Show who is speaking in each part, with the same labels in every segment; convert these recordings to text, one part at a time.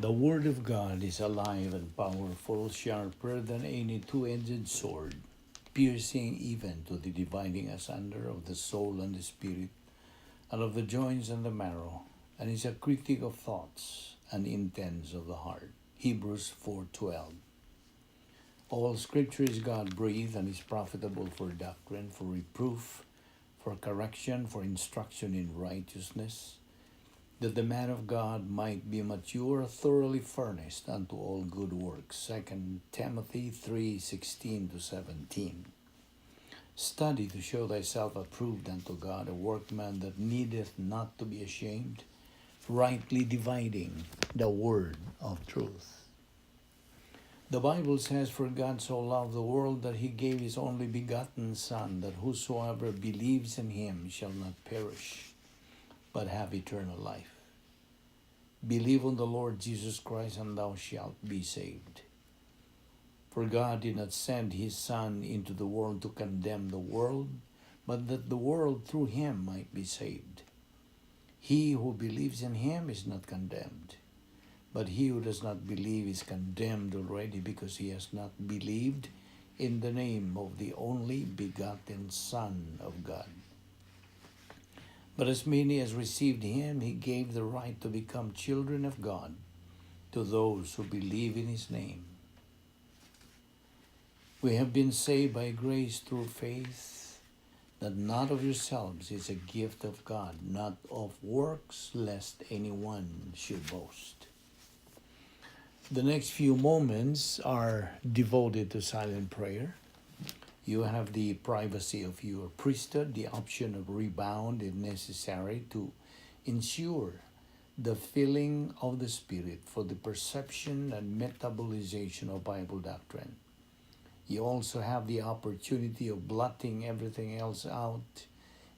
Speaker 1: The Word of God is alive and powerful, sharper than any two-edged sword, piercing even to the dividing asunder of the soul and the spirit, and of the joints and the marrow, and is a critic of thoughts and intents of the heart. Hebrews 4:12. All Scripture is God-breathed and is profitable for doctrine, for reproof, for correction, for instruction in righteousness, that the man of God might be mature, thoroughly furnished unto all good works. 2 Timothy 3:16-17. Study to show thyself approved unto God, a workman that needeth not to be ashamed, rightly dividing the word of truth. The Bible says, "For God so loved the world that he gave his only begotten Son, that whosoever believes in him shall not perish, but have eternal life." Believe on the Lord Jesus Christ, and thou shalt be saved. For God did not send his Son into the world to condemn the world, but that the world through him might be saved. He who believes in him is not condemned, but he who does not believe is condemned already, because he has not believed in the name of the only begotten Son of God. But as many as received him, he gave the right to become children of God, to those who believe in his name. We have been saved by grace through faith, that not of yourselves is a gift of God, not of works, lest anyone should boast. The next few moments are devoted to silent prayer. You have the privacy of your priesthood, the option of rebound if necessary, to ensure the filling of the Spirit for the perception and metabolization of Bible doctrine. You also have the opportunity of blotting everything else out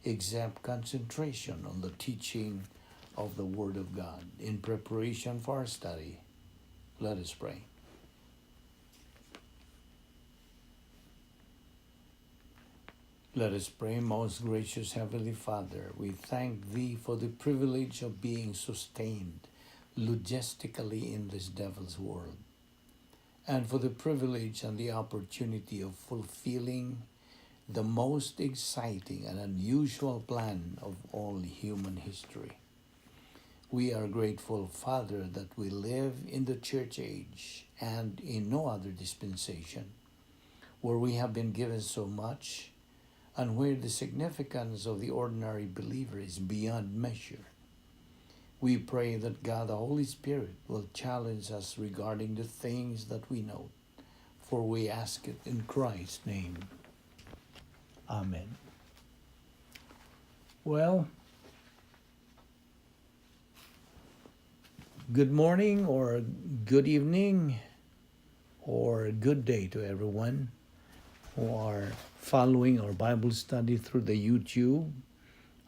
Speaker 1: except concentration on the teaching of the Word of God. In preparation for our study, let us pray. Let us pray. Most gracious Heavenly Father, we thank Thee for the privilege of being sustained logistically in this devil's world, and for the privilege and the opportunity of fulfilling the most exciting and unusual plan of all human history. We are grateful, Father, that we live in the church age and in no other dispensation, where we have been given so much, and where the significance of the ordinary believer is beyond measure. We pray that God the Holy Spirit will challenge us regarding the things that we know, for we ask it in Christ's name. Amen. Well, good morning or good evening or good day to everyone who are following our Bible study through the YouTube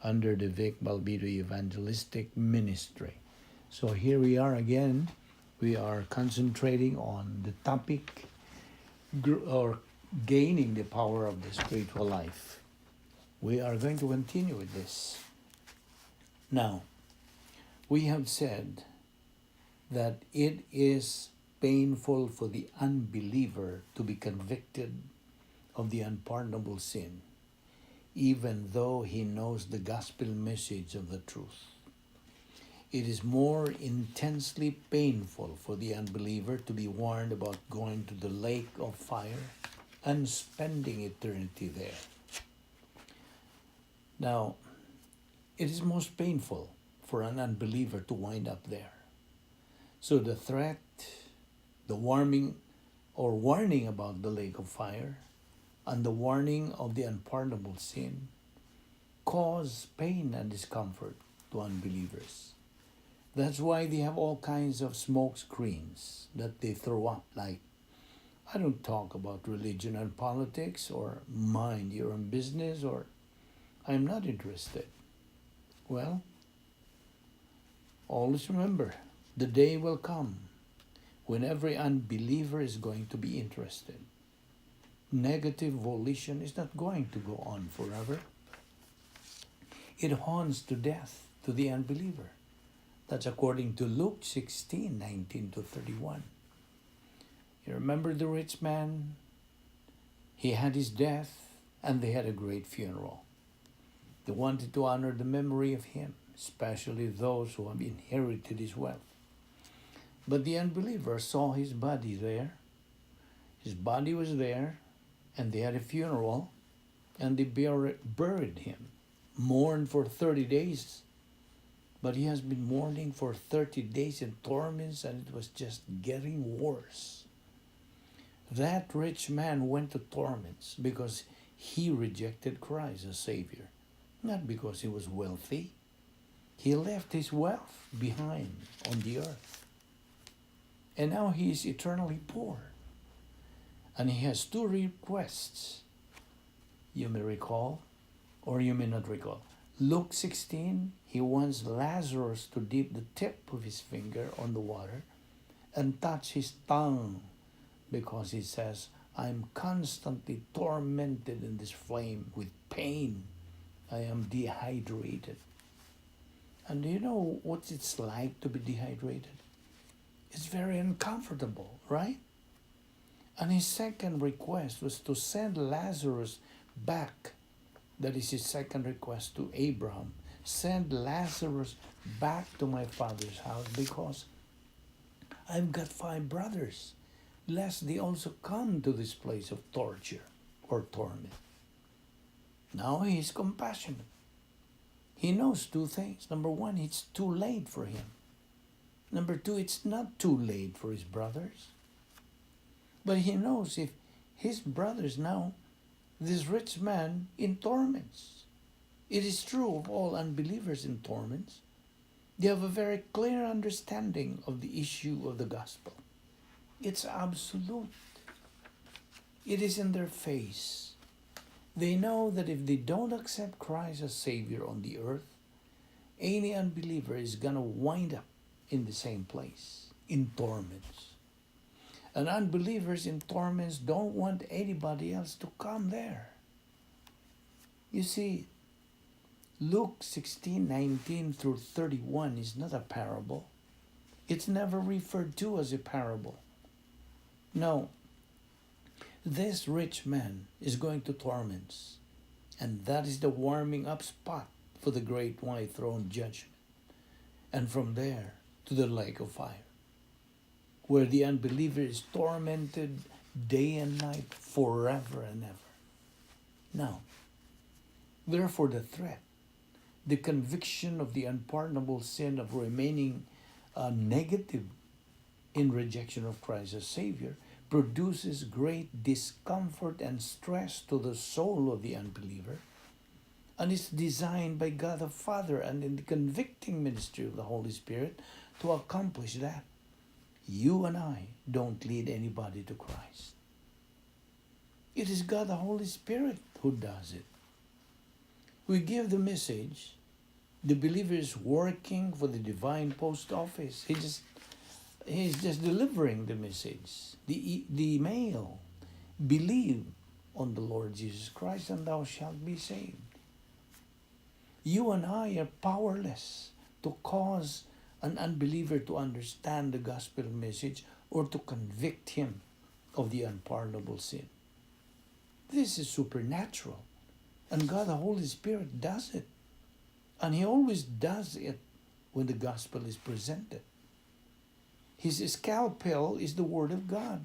Speaker 1: under the Balbido Evangelistic Ministry. So here we are again. We are concentrating on the topic or gaining the power of the spiritual life. We are going to continue with this. Now, we have said that it is painful for the unbeliever to be convicted of the unpardonable sin, even though he knows the gospel message of the truth. It is more intensely painful for the unbeliever to be warned about going to the lake of fire and spending eternity there. Now, it is most painful for an unbeliever to wind up there. So the threat, the warning about the lake of fire, and the warning of the unpardonable sin cause pain and discomfort to unbelievers. That's why they have all kinds of smoke screens that they throw up, like, I don't talk about religion and politics, or mind your own business, or I'm not interested. Well, always remember, the day will come when every unbeliever is going to be interested. Negative volition is not going to go on forever. It haunts to death to the unbeliever. That's according to Luke 16:19-31. You remember the rich man? He had his death and they had a great funeral. They wanted to honor the memory of him, especially those who have inherited his wealth. But the unbeliever saw his body there. His body was there, and they had a funeral, and they buried him. Mourned for 30 days. But he has been mourning for 30 days in torments, and it was just getting worse. That rich man went to torments because he rejected Christ as Savior, not because he was wealthy. He left his wealth behind on the earth. And now he is eternally poor. And he has two requests. You may recall, or you may not recall. Luke 16, he wants Lazarus to dip the tip of his finger on the water and touch his tongue, because he says, I'm constantly tormented in this flame with pain. I am dehydrated. And do you know what it's like to be dehydrated? It's very uncomfortable, right? And his second request was to send Lazarus back. That is his second request to Abraham. Send Lazarus back to my father's house, because I've got 5 brothers, lest they also come to this place of torture or torment. Now he is compassionate. He knows 2 things. Number 1, it's too late for him. Number 2, it's not too late for his brothers. But he knows if his brothers now, this rich man in torments. It is true of all unbelievers in torments. They have a very clear understanding of the issue of the gospel. It's absolute. It is in their face. They know that if they don't accept Christ as Savior on the earth, any unbeliever is going to wind up in the same place, in torments. And unbelievers in torments don't want anybody else to come there. You see, Luke 16:19-31 is not a parable. It's never referred to as a parable. No, this rich man is going to torments, and that is the warming up spot for the great white throne judgment. And from there to the lake of fire, where the unbeliever is tormented day and night forever and ever. Now, therefore the threat, the conviction of the unpardonable sin of remaining negative in rejection of Christ as Savior produces great discomfort and stress to the soul of the unbeliever, and is designed by God the Father and in the convicting ministry of the Holy Spirit to accomplish that. You and I don't lead anybody to Christ. It is God the Holy Spirit who does it. We give the message. The believer is working for the divine post office. He's just delivering the message, the mail. Believe on the Lord Jesus Christ and thou shalt be saved. You and I are powerless to cause an unbeliever to understand the gospel message or to convict him of the unpardonable sin. This is supernatural. And God the Holy Spirit does it. And He always does it when the gospel is presented. His scalpel is the Word of God.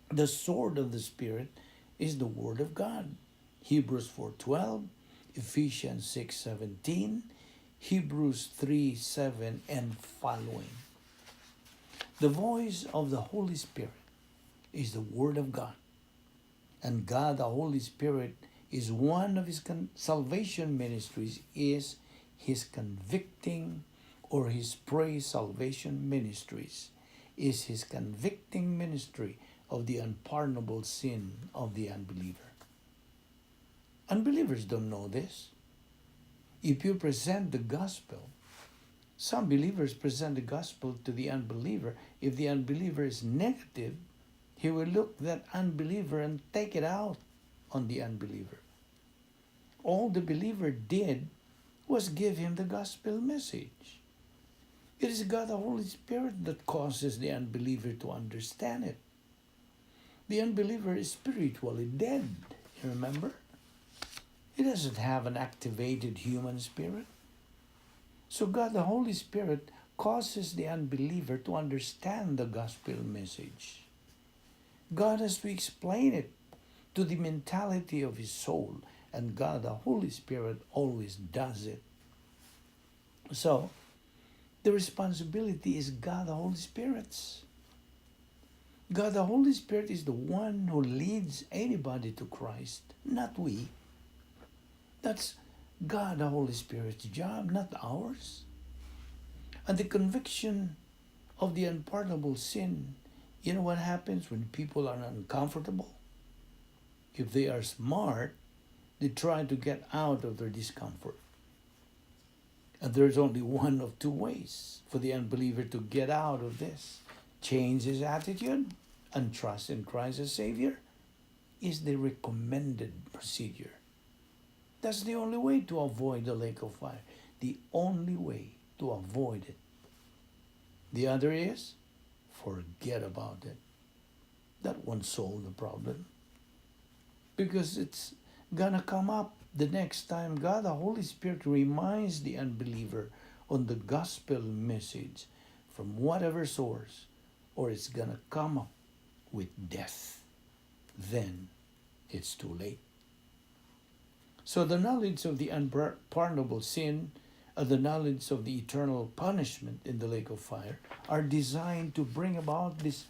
Speaker 1: The sword of the Spirit is the Word of God. Hebrews 4:12, Ephesians 6:17, Hebrews 3:7 and following. The voice of the Holy Spirit is the Word of God. And God the Holy Spirit is one of His salvation ministries, is His convicting or His praise salvation ministries, is His convicting ministry of the unpardonable sin of the unbeliever. Unbelievers don't know this. If you present the gospel, some believers present the gospel to the unbeliever. If the unbeliever is negative, he will look at that unbeliever and take it out on the unbeliever. All the believer did was give him the gospel message. It is God the Holy Spirit that causes the unbeliever to understand it. The unbeliever is spiritually dead, you remember? He doesn't have an activated human spirit. So God the Holy Spirit causes the unbeliever to understand the gospel message. God has to explain it to the mentality of his soul, and God the Holy Spirit always does it. So, the responsibility is God the Holy Spirit's. God the Holy Spirit is the one who leads anybody to Christ, not we. That's God the Holy Spirit's job, not ours. And the conviction of the unpardonable sin, you know what happens when people are uncomfortable? If they are smart, they try to get out of their discomfort. And there's only one of two ways for the unbeliever to get out of this. Change his attitude and trust in Christ as Savior is the recommended procedure. That's the only way to avoid the lake of fire. The only way to avoid it. The other is forget about it. That won't solve the problem. Because it's gonna come up the next time God the Holy Spirit reminds the unbeliever on the gospel message from whatever source, or it's gonna come up with death. Then it's too late. So the knowledge of the unpardonable sin and the knowledge of the eternal punishment in the lake of fire are designed to bring about this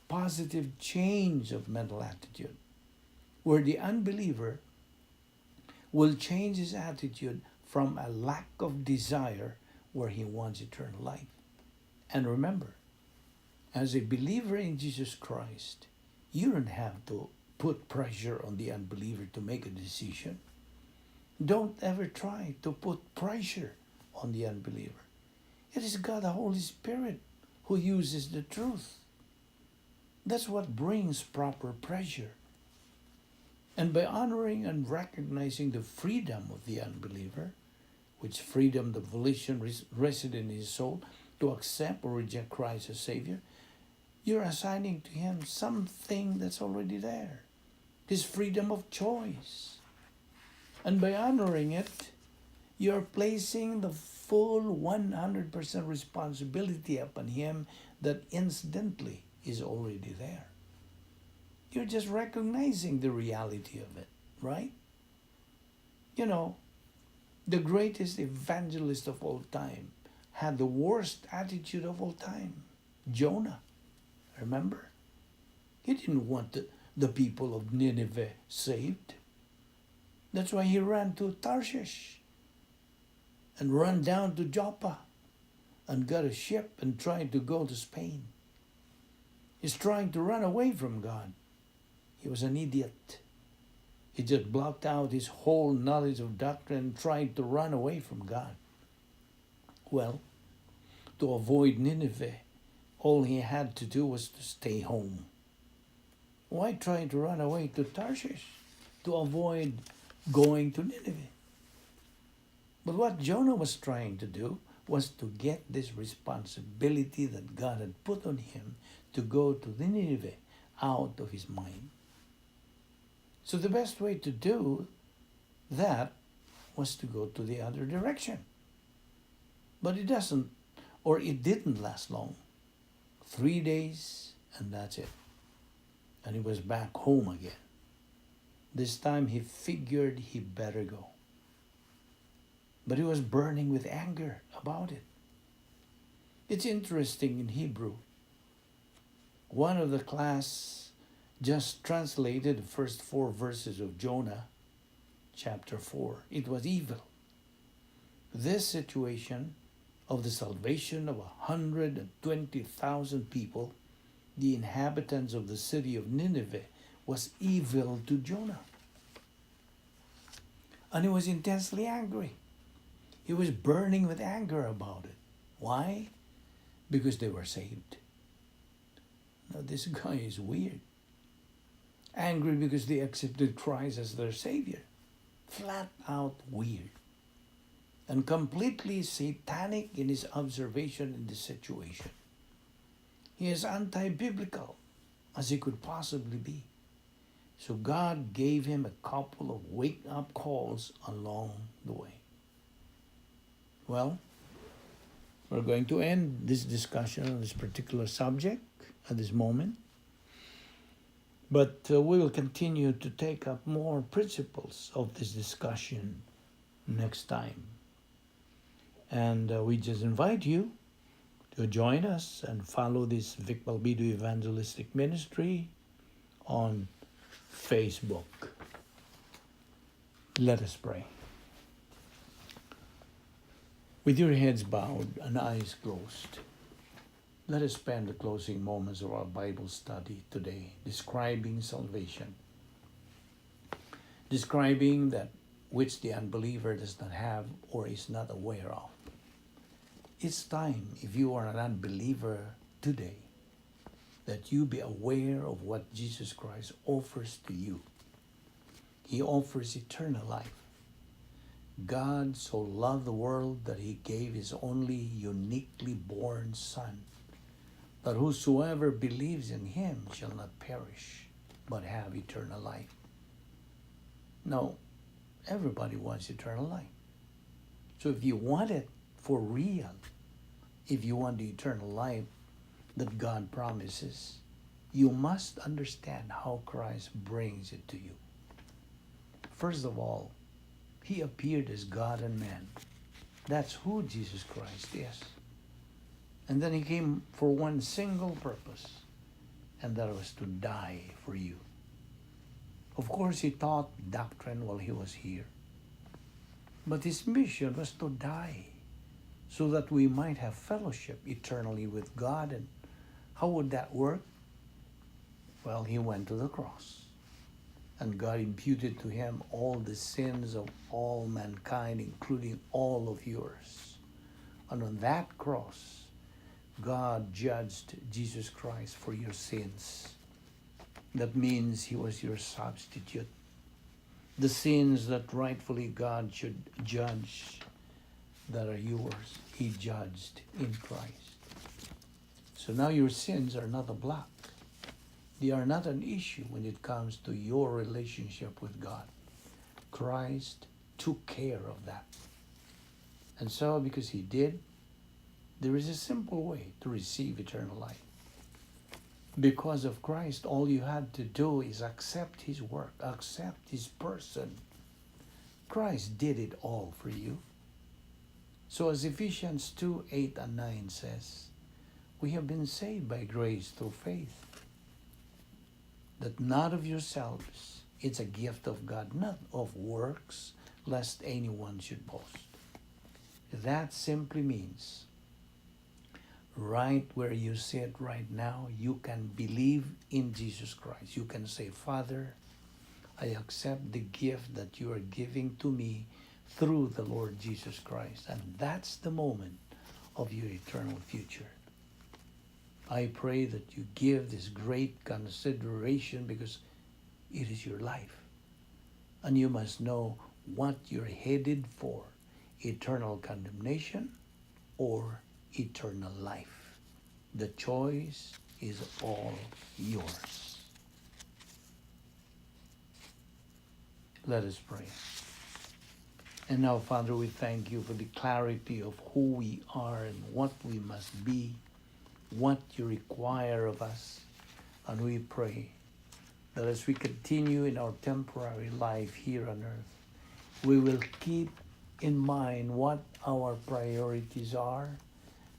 Speaker 1: positive change of mental attitude, where the unbeliever will change his attitude from a lack of desire where he wants eternal life. And remember, as a believer in Jesus Christ, you don't have to put pressure on the unbeliever to make a decision. Don't ever try to put pressure on the unbeliever. It is God the Holy Spirit who uses the truth. That's what brings proper pressure. And by honoring and recognizing the freedom of the unbeliever, which freedom the volition resident in his soul to accept or reject Christ as Savior, you're assigning to him something that's already there. His freedom of choice. And by honoring it, you're placing the full 100% responsibility upon him that incidentally is already there. You're just recognizing the reality of it, right? You know, the greatest evangelist of all time had the worst attitude of all time. Jonah, remember? He didn't want the people of Nineveh saved. That's why he ran to Tarshish and ran down to Joppa and got a ship and tried to go to Spain. He's trying to run away from God. He was an idiot. He just blocked out his whole knowledge of doctrine and tried to run away from God. Well, to avoid Nineveh, all he had to do was to stay home. Why try to run away to Tarshish? To avoid going to Nineveh. But what Jonah was trying to do was to get this responsibility that God had put on him to go to Nineveh out of his mind. So the best way to do that was to go to the other direction. But it didn't last long. 3 days and that's it. And he was back home again. This time he figured he better go. But he was burning with anger about it. It's interesting in Hebrew. One of the class just translated the first 4 verses of Jonah, chapter 4. It was evil. This situation of the salvation of 120,000 people, the inhabitants of the city of Nineveh, was evil to Jonah. And he was intensely angry. He was burning with anger about it. Why? Because they were saved. Now this guy is weird. Angry because they accepted Christ as their Savior. Flat out weird. and completely satanic in his observation in this situation. He is anti-biblical as he could possibly be. So God gave him a couple of wake-up calls along the way. Well, we're going to end this discussion on this particular subject at this moment. But we will continue to take up more principles of this discussion next time. And we just invite you to join us and follow this Vic Balbido Evangelistic Ministry on Facebook. Let us pray. With your heads bowed and eyes closed, let us spend the closing moments of our Bible study today describing salvation, describing that which the unbeliever does not have or is not aware of. It's time, if you are an unbeliever today, that you be aware of what Jesus Christ offers to you. He offers eternal life. God so loved the world that he gave his only uniquely born Son, that whosoever believes in him shall not perish, but have eternal life. Now, everybody wants eternal life. So if you want it for real, if you want the eternal life that God promises, you must understand how Christ brings it to you. First of all, he appeared as God and man. That's who Jesus Christ is. And then he came for one single purpose, and that was to die for you. Of course, he taught doctrine while he was here. But his mission was to die so that we might have fellowship eternally with God. And how would that work? Well, he went to the cross, and God imputed to him all the sins of all mankind, including all of yours. And on that cross, God judged Jesus Christ for your sins. That means he was your substitute. The sins that rightfully God should judge that are yours, he judged in Christ. So now your sins are not a block. They are not an issue when it comes to your relationship with God. Christ took care of that. And so because he did, there is a simple way to receive eternal life. Because of Christ, all you had to do is accept his work, accept his person. Christ did it all for you. So as Ephesians 2:8 and 9 says, we have been saved by grace through faith. That not of yourselves, it's a gift of God, not of works, lest anyone should boast. That simply means, right where you sit right now, you can believe in Jesus Christ. You can say, Father, I accept the gift that you are giving to me through the Lord Jesus Christ. And that's the moment of your eternal future. I pray that you give this great consideration because it is your life. And you must know what you're headed for, eternal condemnation or eternal life. The choice is all yours. Let us pray. And now, Father, we thank you for the clarity of who we are and what we must be, what you require of us. And we pray that as we continue in our temporary life here on earth, we will keep in mind what our priorities are,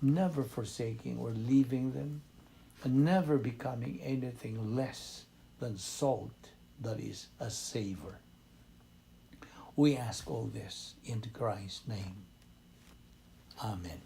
Speaker 1: never forsaking or leaving them, and never becoming anything less than salt that is a savor. We ask all this in Christ's name. Amen.